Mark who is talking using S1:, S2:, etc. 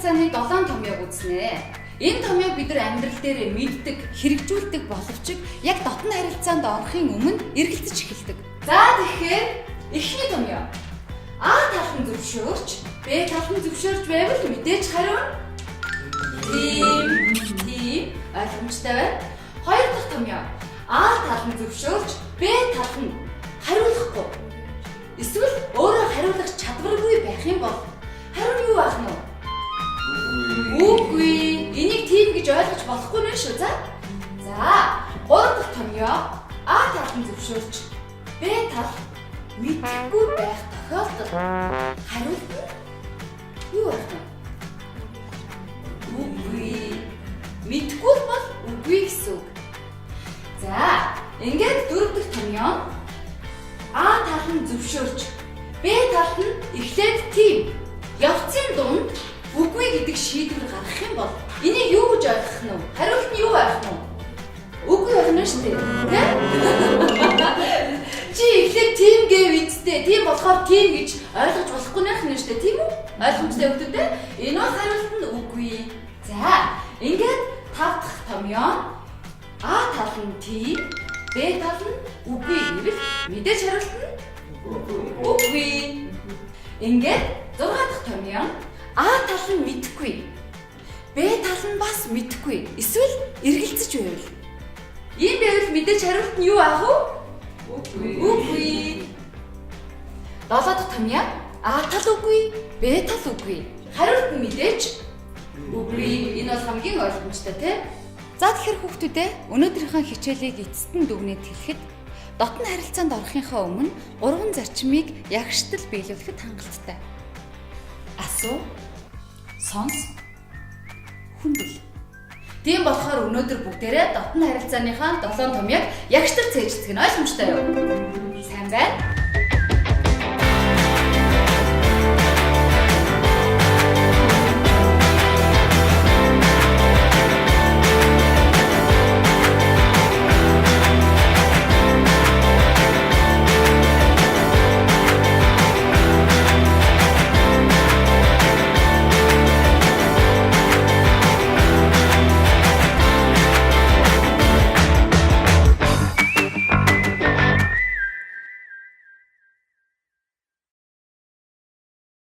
S1: харилцааны 7 томьёог үзнэ. Энэ томьёог бид нар амьдрал дээр мэддэг, хэрэгжүүлдэг боловч яг дотны харилцаанд орохын өмнө эргэлдэж эхэлдэг. За тэгэхээр эхний томьёо. А талхан зөвшөөрч, Б талхан зөвшөөрч байвал мэдээж хариу тийм ойлгомжтой байна. Хоёр дахь томьёо. А талхан зөвшөөрч, Б талхан хариулахгүй. Эсвэл өөрөө хариулах чадваргүй байх юм бол хариу нь юу байх нь вэ? Үгүй. Энийг тийм гэж ойлгож болохгүй нэ шүү. За, гурав дахь томьёо. А талхан зөвшөөрч, Б тал мэдхгүй байх тохиолдолд хариулт нь юу байх вэ? Үгүй. Мэдхгүй бол үгүй гэсэн үг. За, ингээд дөрөв дахь томьёо. А талхан зөвшөөрч, Б талд нь эхлээд тийм явцын дунд үгүй гэдэг шийдвэр гаргах юм бол энийг юу гэж ойлгох нь вэ? Хариулт нь юу байх нь вэ? Үгүй байх нь шүү дээ. Чи эхлээд тийм гэв үсттэй. Тийм болохоор тийм гэж ойлгож болохгүй нэх нь шүү дээ. Тийм үү? Ойлгомжтой өгдөө дээ. Энэ бол хариулт нь үгүй. За, ингээд тав дахь томьёо. А тал нь тийм, Б тал нь үгүй гэвэл мэдээж хариулт нь үгүй. Ингээд 6 дахь томьёо. А тал нь мэдхгүй, Б тал нь бас мэдхгүй. Эсвэл эргэлзэж байвал. Ийм байвал мэдээж хариулт нь юу аах вэ? Үгүй. 7 дахь томьёо. А тал үгүй, Б тал үгүй. Хариулт нь мэдээж үгүй. Энэ бол хамгийн ойлгомжтой тийм. За тэгэхээр хүүхдүүдээ өнөөдрийнхөө хичээлийг эцэст нь дүгнээд хэлэхэд дотны харилцаанд орохынхаа өмнө 3 зарчмыг ягштал биелүүлэхэд хангалттай. Асуу, сонс, хүндэл. Тийм болохоор өнөөдөр бүгдээрээ дотны харилцааныхаа 7 томьёог ягштал цээжлэх нь ойлгомжтой юу? Сайн байна.